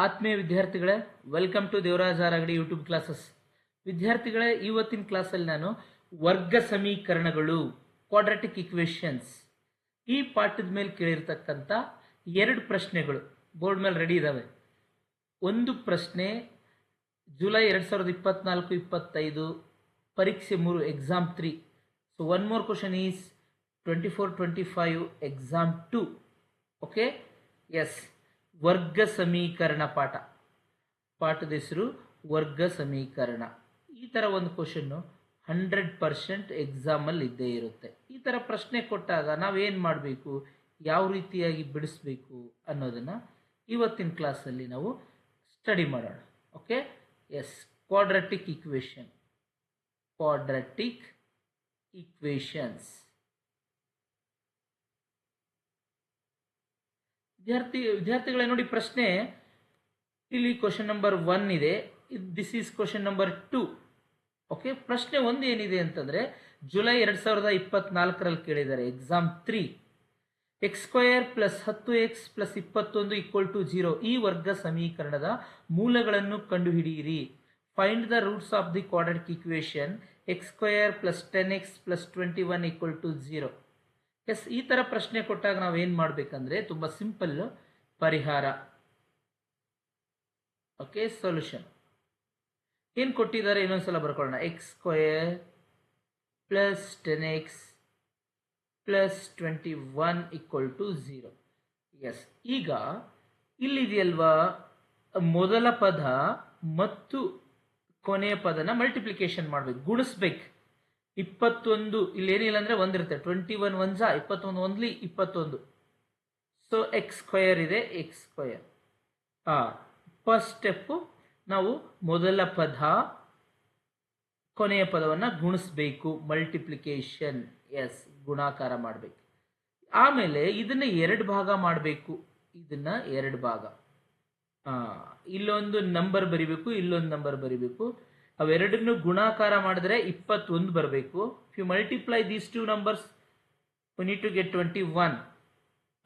ಆತ್ಮೀಯ ವಿದ್ಯಾರ್ಥಿಗಳೇ, welcome to Devaraj Aragadi YouTube classes. ವಿದ್ಯಾರ್ಥಿಗಳೇ, ಇವತ್ತಿನ ಕ್ಲಾಸಲ್ಲಿ ನಾನು ವರ್ಗ ಸಮೀಕರಣಗಳು, ಕ್ವಾಡ್ರಾಟಿಕ್ ಇಕ್ವೇಷನ್ಸ್, ಈ ಪಾಠದ ಮೇಲೆ ಕೇಳಿರ್ತಕ್ಕಂಥ ಎರಡು ಪ್ರಶ್ನೆಗಳು ಬೋರ್ಡ್ ಮೇಲೆ ರೆಡಿ ಇದ್ದಾವೆ. ಒಂದು ಪ್ರಶ್ನೆ ಜುಲೈ 2024-25 ಪರೀಕ್ಷೆ 3 exam 3. So one more question is 24-25 exam 2. Okay, yes, ವರ್ಗ ಸಮೀಕರಣ ಪಾಠದ ಹೆಸರು ವರ್ಗ ಸಮೀಕರಣ. ಈ ಥರ ಒಂದು ಕ್ವಶನ್ನು 100% ಎಕ್ಸಾಮಲ್ಲಿ ಇದ್ದೇ ಇರುತ್ತೆ. ಈ ಥರ ಪ್ರಶ್ನೆ ಕೊಟ್ಟಾಗ ನಾವೇನು ಮಾಡಬೇಕು, ಯಾವ ರೀತಿಯಾಗಿ ಬಿಡಿಸ್ಬೇಕು ಅನ್ನೋದನ್ನು ಇವತ್ತಿನ ಕ್ಲಾಸಲ್ಲಿ ನಾವು ಸ್ಟಡಿ ಮಾಡೋಣ. Okay, yes, quadratic equations. ವಿದ್ಯಾರ್ಥಿಗಳೇ ನೋಡಿ, ಪ್ರಶ್ನೆ ಇಲ್ಲಿ ಕ್ವಶನ್ ನಂಬರ್ 1 ಇದೆ, this is question number 2. Okay, ಪ್ರಶ್ನೆ 1 ಏನಿದೆ ಅಂತಂದ್ರೆ ಜುಲೈ 2024 ಕೇಳಿದ್ದಾರೆ, ಎಕ್ಸಾಮ್ 3. x² + 10x + 21 = 0 ಈ ವರ್ಗ ಸಮೀಕರಣದ ಮೂಲಗಳನ್ನು ಕಂಡುಹಿಡಿಯಿರಿ. Find the roots of the quadratic equation x² + 10x + 21 = 0. Yes, ಈ ಥರ ಪ್ರಶ್ನೆ ಕೊಟ್ಟಾಗ ನಾವು ಏನು ಮಾಡಬೇಕಂದ್ರೆ ತುಂಬ ಸಿಂಪಲ್ ಪರಿಹಾರ. ಓಕೆ, ಸೊಲ್ಯೂಷನ್ ಏನು ಕೊಟ್ಟಿದ್ದಾರೆ ಇನ್ನೊಂದ್ಸಲ ಬರ್ಕೊಳ್ಳೋಣ. x² + 10x + 21 = 0. ಎಸ್, ಈಗ ಇಲ್ಲಿದೆಯಲ್ವಾ, ಮೊದಲ ಪದ ಮತ್ತು ಕೊನೆಯ ಪದನ ಮಲ್ಟಿಪ್ಲಿಕೇಶನ್ ಮಾಡಬೇಕು, ಗುಣಿಸ್ಬೇಕು. 21 ಇಲ್ಲಿ ಏನಿಲ್ಲ ಅಂದರೆ ಒಂದಿರುತ್ತೆ, 21 1 21 1 21. ಸೊ x² ಇದೆ, x². ಫಸ್ಟ್ ಸ್ಟೆಪ್ಪು ನಾವು ಮೊದಲ ಪದ ಕೊನೆಯ ಪದವನ್ನು ಗುಣಿಸ್ಬೇಕು, ಮಲ್ಟಿಪ್ಲಿಕೇಶನ್. ಎಸ್, ಗುಣಾಕಾರ ಮಾಡಬೇಕು. ಆಮೇಲೆ ಇದನ್ನು 2 ಭಾಗ ಮಾಡಬೇಕು. ಇಲ್ಲೊಂದು ನಂಬರ್ ಬರಿಬೇಕು, ಇಲ್ಲೊಂದು ನಂಬರ್ ಬರಿಬೇಕು. ಅವೆರಡನ್ನು ಗುಣಾಕಾರ ಮಾಡಿದ್ರೆ 21 ಬರಬೇಕು. If you multiply these 2 numbers we need to get 21.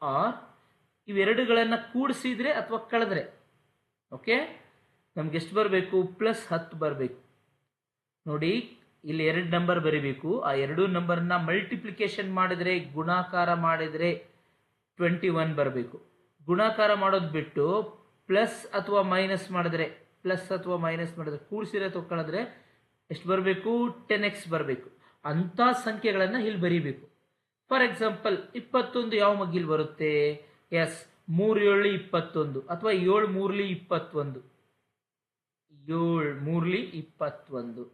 Or ಇವೆರಡುಗಳನ್ನು ಕೂಡಿಸಿದ್ರೆ ಅಥವಾ ಕಳೆದ್ರೆ, ಓಕೆ, ನಮ್ಗೆ ಎಷ್ಟು ಬರಬೇಕು, +10 ಬರಬೇಕು. ನೋಡಿ, ಇಲ್ಲಿ 2 ನಂಬರ್ ಬರೀಬೇಕು. ಆ 2 ನಂಬರ್ನ ಮಲ್ಟಿಪ್ಲಿಕೇಶನ್ ಮಾಡಿದ್ರೆ, ಗುಣಾಕಾರ ಮಾಡಿದ್ರೆ 21 ಬರಬೇಕು. ಗುಣಾಕಾರ ಮಾಡೋದು ಬಿಟ್ಟು ಪ್ಲಸ್ ಅಥವಾ ಮೈನಸ್ ಮಾಡಿದ್ರೆ ಕೂಡಿಸಿದ್ರೆ ಅಥವಾ ಕಳೆದ್ರೆ ಎಷ್ಟು ಬರಬೇಕು, 10x ಬರಬೇಕು. ಅಂಥ ಸಂಖ್ಯೆಗಳನ್ನು ಇಲ್ಲಿ ಬರೀಬೇಕು. ಫಾರ್ ಎಕ್ಸಾಂಪಲ್ 21 ಯಾವ ಮಗ್ಗಿಲ್ ಬರುತ್ತೆ? ಎಸ್, 3 7 21 ಅಥವಾ 7 3 21. 7 3 21.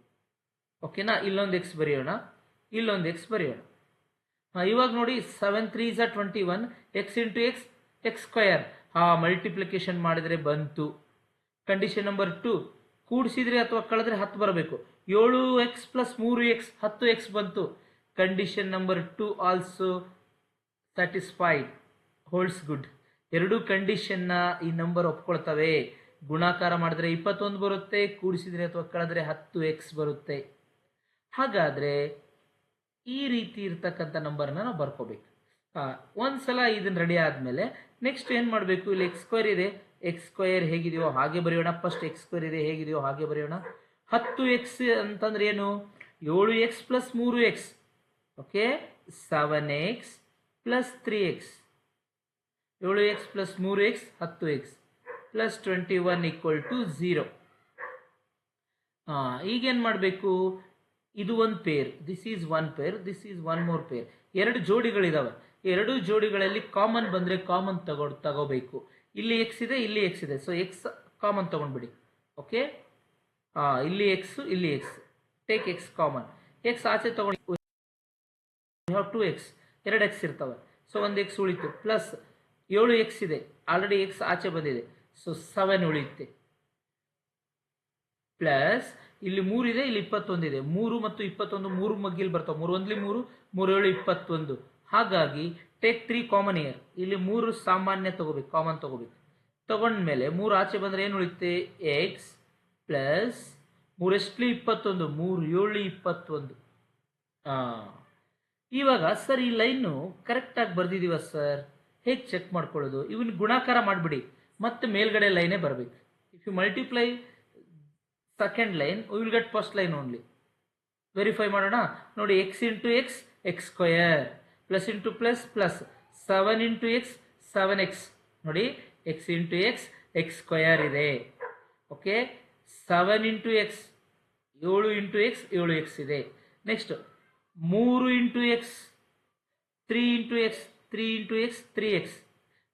ಓಕೆನಾ? ಇಲ್ಲೊಂದು ಎಕ್ಸ್ ಬರೆಯೋಣ, ಇಲ್ಲೊಂದು ಎಕ್ಸ್ ಬರೆಯೋಣ. ಇವಾಗ ನೋಡಿ, 7 3 21, x × x x². ಮಲ್ಟಿಪ್ಲಿಕೇಶನ್ ಮಾಡಿದರೆ ಬಂತು. ಕಂಡೀಷನ್ ನಂಬರ್ 2, ಕೂಡಿಸಿದ್ರೆ ಅಥವಾ ಕಳೆದ್ರೆ 10 ಬರಬೇಕು. 7x + 3x 10x ಬಂತು. Condition number 2 also satisfied, holds good. ಎರಡೂ ಕಂಡೀಷನ್ನ ಈ ನಂಬರ್ ಒಪ್ಕೊಳ್ತವೆ. ಗುಣಾಕಾರ ಮಾಡಿದ್ರೆ 21 ಬರುತ್ತೆ, ಕೂಡಿಸಿದ್ರೆ ಅಥವಾ ಕಳೆದ್ರೆ 10x ಬರುತ್ತೆ. ಹಾಗಾದರೆ ಈ ರೀತಿ ಇರ್ತಕ್ಕಂಥ ನಂಬರ್ನ ನಾವು ಬರ್ಕೋಬೇಕು. ಒಂದ್ಸಲ ಇದನ್ನು ರೆಡಿ ಆದಮೇಲೆ ನೆಕ್ಸ್ಟ್ ಏನು ಮಾಡಬೇಕು, ಇಲ್ಲಿ x² ಇದೆ, x² ಹೇಗಿದೆಯೋ ಹಾಗೆ ಬರೆಯೋಣ. ಫಸ್ಟ್ x² ಇದೆ, ಹೇಗಿದೆಯೋ ಹಾಗೆ ಬರೆಯೋಣ. 10x ಅಂತಂದ್ರೆ ಏನು, 7x + 3x. Okay, 7x + 3x. 7x + 3x 10x + 21 = 0. ಈಗೇನು ಮಾಡಬೇಕು, ಇದು ಒಂದು pair, this is 1 pair, this is 1 more pair. 2 ಜೋಡಿಗಳಿದಾವೆ. 2 ಜೋಡಿಗಳಲ್ಲಿ ಕಾಮನ್ ಬಂದರೆ ಕಾಮನ್ ತಗೋಬೇಕು. ಇಲ್ಲಿ x ಇದೆ, ಇಲ್ಲಿ x ಇದೆ, ಸೊ x ಕಾಮನ್ ತಗೊಂಡ್ಬಿಡಿ. ಓಕೆ, ಇಲ್ಲಿ x, ಇಲ್ಲಿ x, take x common. x ಆಚೆ ತಗೊಂಡು 2x, 2x ಇರ್ತವೆ, ಸೊ ಒಂದು x ಉಳಿತು. ಪ್ಲಸ್ 7x ಇದೆ, ಆಲ್ರೆಡಿ x ಆಚೆ ಬಂದಿದೆ, ಸೊ 7 ಉಳಿಯುತ್ತೆ. ಪ್ಲಸ್ ಇಲ್ಲಿ 3 ಇದೆ, ಇಲ್ಲಿ 21 ಇದೆ. 3 ಮತ್ತು 21 3 ಮಗ್ಗಿಲ್ ಬರ್ತಾವೆ. 3 1 3, 3 7 21. ಹಾಗಾಗಿ ಟೇಕ್ 3 ಕಾಮನ್ ಇಯರ್. ಇಲ್ಲಿ 3 ಸಾಮಾನ್ಯ ತಗೋಬೇಕು, ಕಾಮನ್ ತಗೋಬೇಕು. ತಗೊಂಡ್ಮೇಲೆ 3 ಆಚೆ ಬಂದರೆ ಏನು ಉಳಿಯುತ್ತೆ, x ಪ್ಲಸ್ 3 ಎಷ್ಟು 21, 3 7 21. ಇವಾಗ ಸರ್ ಈ ಲೈನು ಕರೆಕ್ಟಾಗಿ ಬರ್ದಿದ್ದೀವ ಸರ್, ಹೇಗೆ ಚೆಕ್ ಮಾಡ್ಕೊಳ್ಳೋದು? ಇವನ್ ಗುಣಾಕಾರ ಮಾಡಿಬಿಡಿ. ಮತ್ತೆ ಮೇಲ್ಗಡೆ ಲೈನೇ ಬರಬೇಕು. If you multiply second line we will get first line only. Verify ಮಾಡೋಣ ನೋಡಿ. X into x x square, plus into plus plus, 7 into x 7x ನೋಡಿ. X into x x square ಇದೆ. Okay, 7 into x 7 into x 7x ಇದೆ. Next 3 into x 3 into x 3 into x 3x,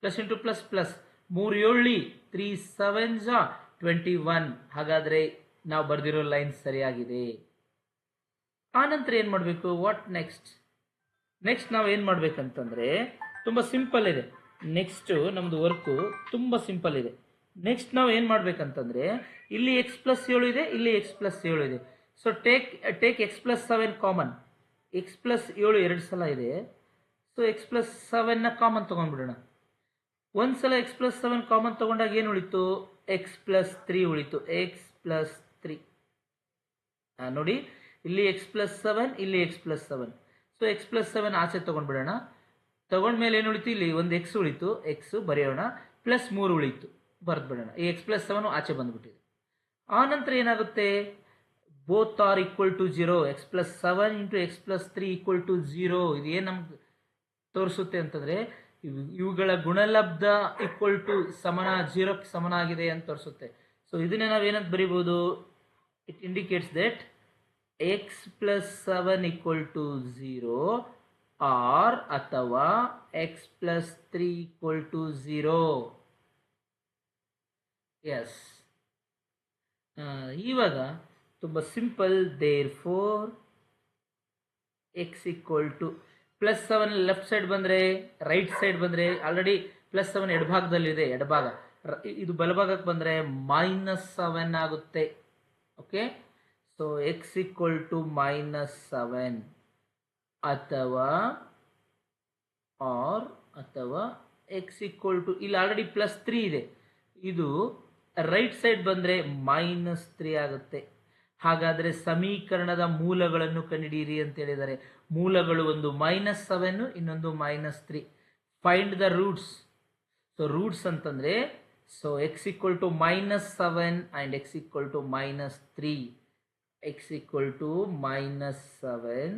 plus into plus plus, 3 7 3 7 21. ಹಾಗಾದರೆ ನಾವು ಬರೆದಿರೋ line ಸರಿಯಾಗಿದೆ. ಆನಂತರ ಏನು ಮಾಡಬೇಕು? What next? ನೆಕ್ಸ್ಟ್ ನಾವು ಏನು ಮಾಡಬೇಕಂತಂದರೆ ತುಂಬ ಸಿಂಪಲ್ ಇದೆ. ನೆಕ್ಸ್ಟು ನಮ್ಮದು ವರ್ಕು ತುಂಬ ಸಿಂಪಲ್ ಇದೆ. ನೆಕ್ಸ್ಟ್ ನಾವು ಏನು ಮಾಡಬೇಕಂತಂದರೆ ಇಲ್ಲಿ ಎಕ್ಸ್ ಪ್ಲಸ್ 7 ಇದೆ, ಇಲ್ಲಿ ಎಕ್ಸ್ ಪ್ಲಸ್ 7 ಇದೆ. So take x plus 7 common. X plus 7 2 ಸಲ ಇದೆ. ಸೊ ಎಕ್ಸ್ ಪ್ಲಸ್ 7ನ ಕಾಮನ್ ತೊಗೊಂಡ್ಬಿಡೋಣ. ಒಂದು ಸಲ ಎಕ್ಸ್ ಪ್ಲಸ್ 7 ಕಾಮನ್ ತೊಗೊಂಡಾಗ ಏನು ಉಳಿತು? ಎಕ್ಸ್ ಪ್ಲಸ್ 3 ಉಳಿತು. ಎಕ್ಸ್ ಪ್ಲಸ್ 3 ನೋಡಿ, ಇಲ್ಲಿ ಎಕ್ಸ್ ಪ್ಲಸ್ 7, ಇಲ್ಲಿ X plus 7. So x plus 7 ಆಚೆ ತೊಗೊಂಡ್ಬಿಡೋಣ. ತೊಗೊಂಡ್ಮೇಲೆ ಏನು ಉಳಿತು? ಇಲ್ಲಿ ಒಂದು ಎಕ್ಸ್ ಉಳಿತು, ಎಕ್ಸ್ ಬರೆಯೋಣ. ಪ್ಲಸ್ 3 ಉಳಿತು, ಬರೆದ್ಬಿಡೋಣ. ಈ ಎಕ್ಸ್ ಪ್ಲಸ್ 7 ಆಚೆ ಬಂದ್ಬಿಟ್ಟಿದೆ. ಆ ನಂತರ ಏನಾಗುತ್ತೆ? Both are equal to 0. X plus 7 into x plus 3 equal to 0. ಇದು ಏನು ನಮ್ಗೆ ತೋರಿಸುತ್ತೆ ಅಂತಂದರೆ ಇವುಗಳ ಗುಣಲಬ್ಧ ಈಕ್ವಲ್ ಟು 0ಕ್ಕೆ ಸಮನಾಗಿದೆ ಅಂತ ತೋರಿಸುತ್ತೆ. ಸೊ ಇದನ್ನೇ ನಾವೇನಂತ ಬರಿಬೋದು? It indicates that x plus 7 equal to 0 or ಅಥವಾ x plus 3 equal to 0. Yes, ಇವಾಗ ತುಂಬ simple. Therefore x equal to plus 7 left side ಬಂದರೆ, ರೈಟ್ ಸೈಡ್ ಬಂದರೆ, ಆಲ್ರೆಡಿ ಪ್ಲಸ್ 7 ಎಡಭಾಗದಲ್ಲಿದೆ, ಎಡಭಾಗ. ಇದು ಬಲಭಾಗಕ್ಕೆ ಬಂದರೆ -7 ಆಗುತ್ತೆ. Okay, so x equal to -7 ಅಥವಾ ಎಕ್ಸ್ ಈಕ್ವಲ್ ಟು, ಇಲ್ಲಿ ಆಲ್ರೆಡಿ ಪ್ಲಸ್ 3 ಇದೆ, ಇದು ರೈಟ್ ಸೈಡ್ ಬಂದರೆ -3 ಆಗುತ್ತೆ. ಹಾಗಾದರೆ ಸಮೀಕರಣದ ಮೂಲಗಳನ್ನು ಕಂಡುಹಿಡಿಯಿರಿ ಅಂತ ಹೇಳಿದ್ದಾರೆ. ಮೂಲಗಳು ಒಂದು -7, ಇನ್ನೊಂದು -3. Find the roots. So roots ಅಂತಂದರೆ, so x equal to -7 and x equal to -3. X equal to -7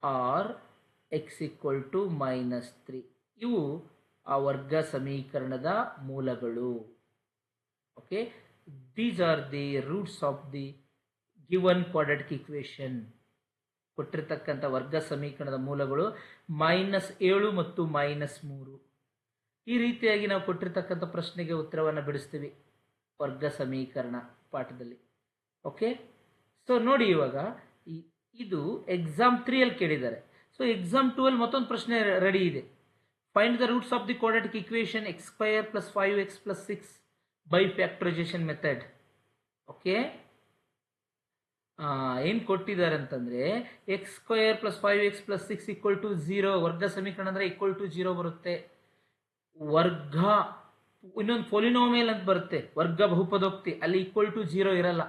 or x equal to -3. ಇವು ಆ ವರ್ಗ ಸಮೀಕರಣದ ಮೂಲಗಳು. Okay, these are the roots of the given quadratic equation. ಕೊಟ್ಟಿರ್ತಕ್ಕಂಥ ವರ್ಗ ಸಮೀಕರಣದ ಮೂಲಗಳು -7 ಮತ್ತು -3. ಈ ರೀತಿಯಾಗಿ ನಾವು ಕೊಟ್ಟಿರ್ತಕ್ಕಂಥ ಪ್ರಶ್ನೆಗೆ ಉತ್ತರವನ್ನು ಬಿಡಿಸ್ತೀವಿ ವರ್ಗ ಸಮೀಕರಣ ಪಾಠದಲ್ಲಿ. ಓಕೆ, ಸೊ ನೋಡಿ, ಇವಾಗ ಇದು ಎಕ್ಸಾಮ್ 3 ಕೇಳಿದ್ದಾರೆ. ಸೊ ಎಕ್ಸಾಮ್ 2 ಮತ್ತೊಂದು ಪ್ರಶ್ನೆ ರೆಡಿ ಇದೆ. Find the roots of the quadratic equation x² + 5x + 6 by factorisation method. Okay, ಏನು ಕೊಟ್ಟಿದ್ದಾರೆ ಅಂತಂದರೆ x² + 5x + 6 = 0. ವರ್ಗ ಸಮೀಕರಣ ಅಂದರೆ =0 ಬರುತ್ತೆ. ವರ್ಗ ಇನ್ನೊಂದು ಪೊಲಿನೋಮಿಯಲ್ ಅಂತ ಬರುತ್ತೆ, ವರ್ಗ ಬಹುಪದೋಕ್ತಿ, ಅಲ್ಲಿ =0 ಇರಲ್ಲ.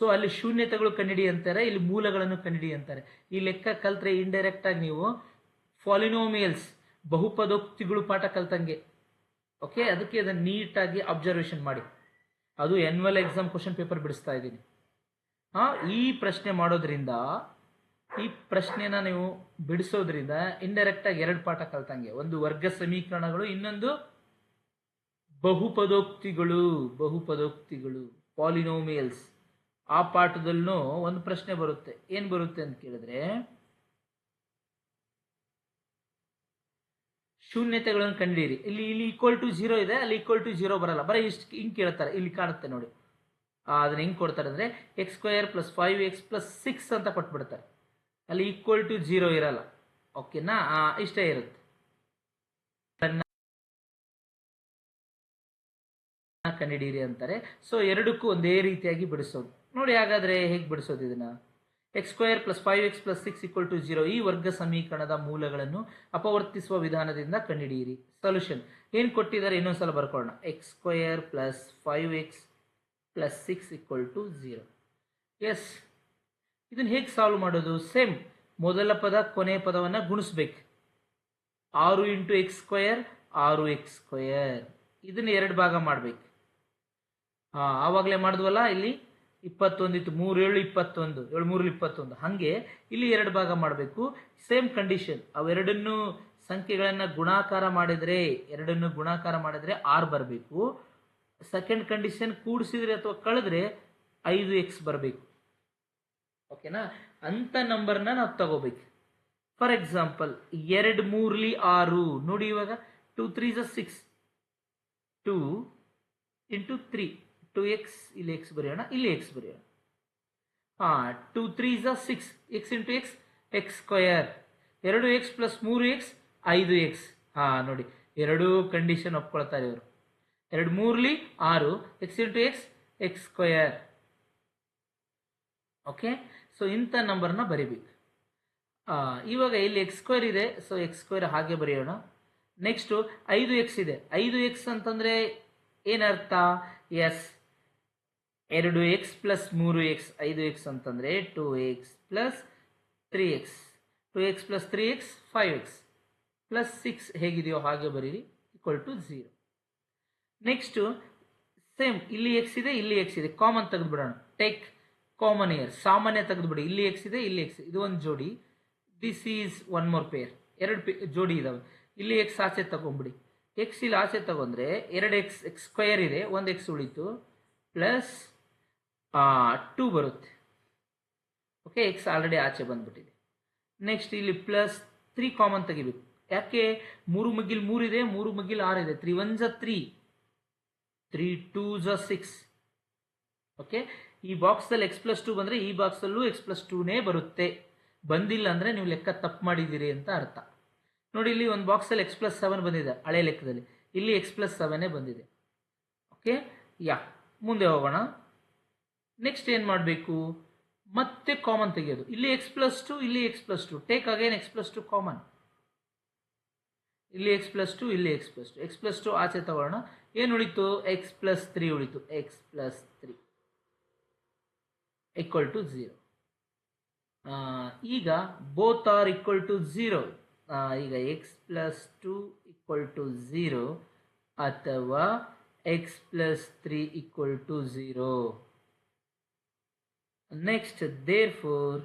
ಸೊ ಅಲ್ಲಿ ಶೂನ್ಯತೆಗಳು ಕಂಡಿಡಿ ಅಂತಾರೆ, ಇಲ್ಲಿ ಮೂಲಗಳನ್ನು ಕಂಡಿಡಿ ಅಂತಾರೆ. ಈ ಲೆಕ್ಕ ಕಲ್ತ್ರೆ ಇಂಡೈರೆಕ್ಟ್ ಆಗಿ ನೀವು ಪಾಲಿನೋಮಿಯಲ್ಸ್ ಬಹುಪದೋಕ್ತಿಗಳು ಪಾಠ ಕಲ್ತಂಗೆ. ಓಕೆ, ಅದಕ್ಕೆ ಅದನ್ನು ನೀಟಾಗಿ ಅಬ್ಸರ್ವೇಷನ್ ಮಾಡಿ. ಅದು ಆನ್ಯುವಲ್ ಎಕ್ಸಾಮ್ ಕ್ವಶನ್ ಪೇಪರ್ ಬಿಡಿಸ್ತಾ ಇದ್ದೀನಿ. ಈ ಪ್ರಶ್ನೆ ಮಾಡೋದ್ರಿಂದ, ಈ ಪ್ರಶ್ನೆನ ನೀವು ಬಿಡಿಸೋದ್ರಿಂದ ಇಂಡೈರೆಕ್ಟ್ ಆಗಿ 2 ಪಾಠ ಕಲ್ತಂಗೆ. ಒಂದು ವರ್ಗ ಸಮೀಕರಣಗಳು, ಇನ್ನೊಂದು ಬಹುಪದೋಕ್ತಿಗಳು ಪಾಲಿನೋಮಿಯಲ್ಸ್. ಆ ಪಾಠದಲ್ಲೂ ಒಂದು ಪ್ರಶ್ನೆ ಬರುತ್ತೆ. ಏನು ಬರುತ್ತೆ ಅಂತ ಕೇಳಿದ್ರೆ, ಶೂನ್ಯತೆಗಳನ್ನು ಕಂಡುಹಿಡಿಯಿರಿ. ಇಲ್ಲಿ =0 ಇದೆ, ಅಲ್ಲಿ =0 ಬರಲ್ಲ, ಬರೀ ಇಷ್ಟು ಹಿಂಗೆ ಕೇಳ್ತಾರೆ. ಇಲ್ಲಿ ಕಾಣುತ್ತೆ ನೋಡಿ, ಅದನ್ನ ಹೆಂಗೆ ಕೊಡ್ತಾರೆ ಅಂದರೆ x² + 5x + 6 ಅಂತ ಕೊಟ್ಬಿಡ್ತಾರೆ. ಅಲ್ಲಿ =0 ಇರಲ್ಲ. ಓಕೆನಾ, ಇಷ್ಟೇ ಇರುತ್ತೆ. ಕಂಡುಹಿಡಿಯಿರಿ ಅಂತಾರೆ. ಸೊ ಎರಡಕ್ಕೂ ಒಂದೇ ರೀತಿಯಾಗಿ ಬಿಡಿಸೋದು ನೋಡಿ. ಹಾಗಾದರೆ ಹೇಗೆ ಬಿಡಿಸೋದು ಇದನ್ನು? x² + 5x + 6 = 0. ಈ ವರ್ಗ ಸಮೀಕರಣದ ಮೂಲಗಳನ್ನು ಅಪವರ್ತಿಸುವ ವಿಧಾನದಿಂದ ಕಂಡುಹಿಡಿಯಿರಿ. ಸೊಲ್ಯೂಷನ್ ಏನು ಕೊಟ್ಟಿದ್ದಾರೆ ಇನ್ನೊಂದ್ಸಲ ಬರ್ಕೊಳ್ಳೋಣ. x² + 5x + 6 = 0. ಎಸ್, ಇದನ್ನು ಹೇಗೆ ಸಾಲ್ವ್ ಮಾಡೋದು? ಸೇಮ್, ಮೊದಲ ಪದ ಕೊನೆಯ ಪದವನ್ನು ಗುಣಿಸ್ಬೇಕು. 6 × x² 6x². ಇದನ್ನ 2 ಭಾಗ ಮಾಡ್ಬೇಕು. ಆವಾಗಲೇ ಮಾಡಿದ್ವಲ್ಲ, ಇಲ್ಲಿ 21 ಇತ್ತು, 3 7 21, 7 3 21. ಹಾಗೆ ಇಲ್ಲಿ 2 ಭಾಗ ಮಾಡಬೇಕು. ಸೇಮ್ ಕಂಡೀಷನ್, ಅವೆರಡನ್ನು ಸಂಖ್ಯೆಗಳನ್ನ ಗುಣಾಕಾರ ಮಾಡಿದ್ರೆ 6 ಬರಬೇಕು. ಸೆಕೆಂಡ್ ಕಂಡೀಷನ್, ಕೂಡಿಸಿದ್ರೆ ಅಥವಾ ಕಳೆದ್ರೆ 5x ಬರಬೇಕು. ಓಕೆನಾ? ಅಂತ ನಂಬರ್ನ ನಾವು ತಗೋಬೇಕು. ಫಾರ್ ಎಕ್ಸಾಂಪಲ್ 2 3 6 ನೋಡಿ. ಇವಾಗ 2 3 6, 2 ಇಂಟು 3, 2x, ಇಲ್ಲಿ x ಬರೆಯೋಣ, ಇಲ್ಲಿ x ಬರೆಯೋಣ. 2 3 6, x into x, x square. 2x plus 3x 5x. ನೋಡಿ, ಎರಡೂ ಕಂಡೀಷನ್ ಒಪ್ಕೊಳ್ತಾರೆ ಇವರು. 2 3 6, x into x, x square. Okay, so ಇಂಥ ನಂಬರ್ನ ಬರಿಬೇಕು. ಇವಾಗ ಇಲ್ಲಿ x ಸ್ಕ್ವೇರ್ ಇದೆ, ಸೊ x ಸ್ಕ್ವೇರ್ ಹಾಗೆ ಬರೆಯೋಣ. ನೆಕ್ಸ್ಟು 5x ಇದೆ. 5x ಅಂತಂದರೆ ಏನರ್ಥ? S, 2x plus 3x, 5x ಅಂತಂದರೆ 2x plus 3x, 2x plus 3x 5x plus 6 ಹೇಗಿದೆಯೋ ಹಾಗೆ ಬರೀರಿ, ಈಕ್ವಲ್ ಟು 0. ನೆಕ್ಸ್ಟು ಸೇಮ್, ಇಲ್ಲಿ x ಇದೆ, ಇಲ್ಲಿ x ಇದೆ, ಕಾಮನ್ ತೆಗೆದುಬಿಡೋಣ. ಟೇಕ್ ಕಾಮನ್ ಇಯರ್, ಸಾಮಾನ್ಯ ತೆಗೆದುಬಿಡಿ. ಇಲ್ಲಿ x ಇದೆ, ಇಲ್ಲಿ x, ಇದು ಒಂದು ಜೋಡಿ. This is one more pair, 2 ಜೋಡಿ ಇದಾವೆ. ಇಲ್ಲಿ x ಆಚೆ ತಗೊಂಡ್ಬಿಡಿ. x ಇಲ್ಲಿ ಆಚೆ ತಗೊಂಡ್ರೆ 2x, x ಸ್ಕ್ವಯರ್ ಇದೆ, 1x ಉಳಿತು, ಪ್ಲಸ್ 2 ಬರುತ್ತೆ. ಓಕೆ, x ಆಲ್ರೆಡಿ ಆಚೆ ಬಂದ್ಬಿಟ್ಟಿದೆ. ನೆಕ್ಸ್ಟ್ ಇಲ್ಲಿ ಪ್ಲಸ್ 3 ಕಾಮನ್ ತೆಗಿಬೇಕು. ಯಾಕೆ? 3 ಮಗ್ಗಿಲ್ 3 ಇದೆ, 3 ಮಗ್ಗಿಲ್ 6 ಇದೆ. 3 1 3, 3 2 6. ಓಕೆ, ಈ ಬಾಕ್ಸಲ್ಲಿ x ಪ್ಲಸ್ 2 ಬಂದರೆ ಈ ಬಾಕ್ಸಲ್ಲೂ x ಪ್ಲಸ್ 2ನೇ ಬರುತ್ತೆ. ಬಂದಿಲ್ಲ ಅಂದರೆ ನೀವು ಲೆಕ್ಕ ತಪ್ಪು ಮಾಡಿದ್ದೀರಿ ಅಂತ ಅರ್ಥ. ನೋಡಿ, ಇಲ್ಲಿ ಒಂದು ಬಾಕ್ಸಲ್ಲಿ x ಪ್ಲಸ್ 7 ಬಂದಿದೆ ಹಳೆ ಲೆಕ್ಕದಲ್ಲಿ, ಇಲ್ಲಿ x ಪ್ಲಸ್ 7 ಬಂದಿದೆ. ಓಕೆ, ಮುಂದೆ ಹೋಗೋಣ. ನೆಕ್ಸ್ಟ್ ಏನು ಮಾಡಬೇಕು? ಮತ್ತೆ ಕಾಮನ್ ತೆಗೆಯೋದು. ಇಲ್ಲಿ x ಪ್ಲಸ್ 2, ಇಲ್ಲಿ x plus 2. Take again x plus 2 common. ಇಲ್ಲಿ x ಪ್ಲಸ್ 2, ಇಲ್ಲಿ x ಪ್ಲಸ್ 2. x ಪ್ಲಸ್ 2 ಆಚೆ ತಗೊಳ್ಳೋಣ. ಏನು ಉಳಿತು? x ಪ್ಲಸ್ 3 ಉಳಿತು. x plus 3 equal to 0. ಈಗ ಬೋತ್ ಆರ್ ಈಕ್ವಲ್ ಟು 0. ಈಗ x ಪ್ಲಸ್ 2 ಈಕ್ವಲ್ ಟು 0 ಅಥವಾ x plus 3 equal to 0. Next, therefore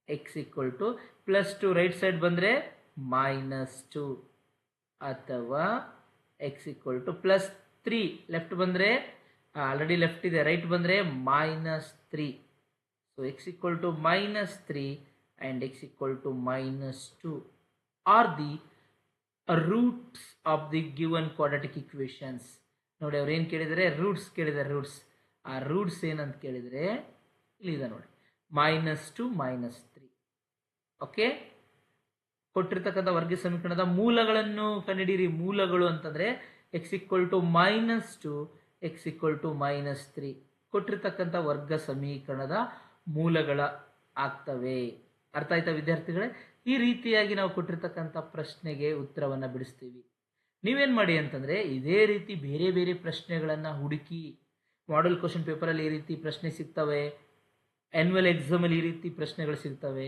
x equal to plus 2 right side ಬಂದರೆ -2 ಅಥವಾ x equal to plus 3 left ಬಂದರೆ, already left ಇದೆ, right ಬಂದರೆ -3. So x equal to -3 and x equal to -2 are the roots of the given quadratic equations. ನೋಡಿ, ಅವ್ರು ಏನು ಕೇಳಿದರೆ? Roots ಕೇಳಿದ್ದಾರೆ. ರೂಟ್ಸ್, ಆ ರೂಟ್ಸ್ ಏನಂತ ಕೇಳಿದರೆ ಇಲ್ಲಿದೆ ನೋಡಿ, -2 -3. ಓಕೆ, ಕೊಟ್ಟಿರ್ತಕ್ಕಂಥ ವರ್ಗ ಸಮೀಕರಣದ ಮೂಲಗಳನ್ನು ಕಂಡುಹಿಡಿಯಿರಿ. ಮೂಲಗಳು ಅಂತಂದರೆ x equal to -2, x equal to -3 ಕೊಟ್ಟಿರ್ತಕ್ಕಂಥ ವರ್ಗ ಸಮೀಕರಣದ ಮೂಲಗಳ ಆಗ್ತವೆ. ಅರ್ಥ ಆಯ್ತಾ ವಿದ್ಯಾರ್ಥಿಗಳೇ? ಈ ರೀತಿಯಾಗಿ ನಾವು ಕೊಟ್ಟಿರ್ತಕ್ಕಂಥ ಪ್ರಶ್ನೆಗೆ ಉತ್ತರವನ್ನು ಬಿಡಿಸ್ತೀವಿ. ನೀವೇನು ಮಾಡಿ ಅಂತಂದರೆ, ಇದೇ ರೀತಿ ಬೇರೆ ಬೇರೆ ಪ್ರಶ್ನೆಗಳನ್ನು ಹುಡುಕಿ, ಮಾಡೆಲ್ ಕ್ವಶನ್ ಪೇಪರಲ್ಲಿ ಈ ರೀತಿ ಪ್ರಶ್ನೆ ಸಿಗ್ತವೆ, ಆ್ಯನ್ಯುವಲ್ ಎಕ್ಸಾಮಲ್ಲಿ ಈ ರೀತಿ ಪ್ರಶ್ನೆಗಳು ಸಿಗ್ತವೆ.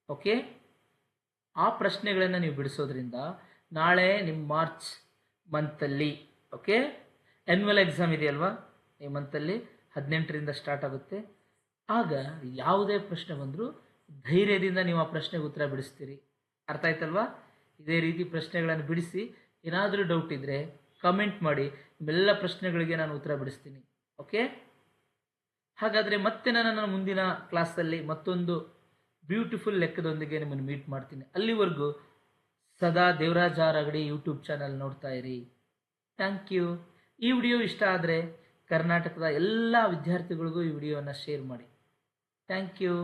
ಓಕೆ, ಆ ಪ್ರಶ್ನೆಗಳನ್ನು ನೀವು ಬಿಡಿಸೋದ್ರಿಂದ ನಾಳೆ ನಿಮ್ಮ ಮಾರ್ಚ್ ಮಂತಲ್ಲಿ, ಓಕೆ, ಆ್ಯನ್ಯುವಲ್ ಎಕ್ಸಾಮ್ ಇದೆಯಲ್ವಾ, ಈ ಮಂತಲ್ಲಿ 18ರಿಂದ ಸ್ಟಾರ್ಟ್ ಆಗುತ್ತೆ. ಆಗ ಯಾವುದೇ ಪ್ರಶ್ನೆ ಬಂದರೂ ಧೈರ್ಯದಿಂದ ನೀವು ಆ ಪ್ರಶ್ನೆಗೆ ಉತ್ತರ ಬಿಡಿಸ್ತೀರಿ. ಅರ್ಥ ಆಯ್ತಲ್ವಾ? ಇದೇ ರೀತಿ ಪ್ರಶ್ನೆಗಳನ್ನು ಬಿಡಿಸಿ. ಏನಾದರೂ ಡೌಟ್ ಇದ್ದರೆ ಕಮೆಂಟ್ ಮಾಡಿ, ನಿಮ್ಮೆಲ್ಲ ಪ್ರಶ್ನೆಗಳಿಗೆ ನಾನು ಉತ್ತರ ಬಿಡಿಸ್ತೀನಿ. ಓಕೆ, ಹಾಗಾದರೆ ಮತ್ತೆ ನಾನು ನನ್ನ ಮುಂದಿನ ಕ್ಲಾಸಲ್ಲಿ ಮತ್ತೊಂದು ಬ್ಯೂಟಿಫುಲ್ ಲೆಕ್ಕದೊಂದಿಗೆ ನಿಮ್ಮನ್ನು ಮೀಟ್ ಮಾಡ್ತೀನಿ. ಅಲ್ಲಿವರೆಗೂ ಸದಾ Devaraj R Agadi YouTube channel ನೋಡ್ತಾ ಇರಿ. Thank you. ಈ ವಿಡಿಯೋ ಇಷ್ಟ ಆದರೆ ಕರ್ನಾಟಕದ ಎಲ್ಲ ವಿದ್ಯಾರ್ಥಿಗಳಿಗೂ ಈ ವಿಡಿಯೋವನ್ನು ಶೇರ್ ಮಾಡಿ. Thank you.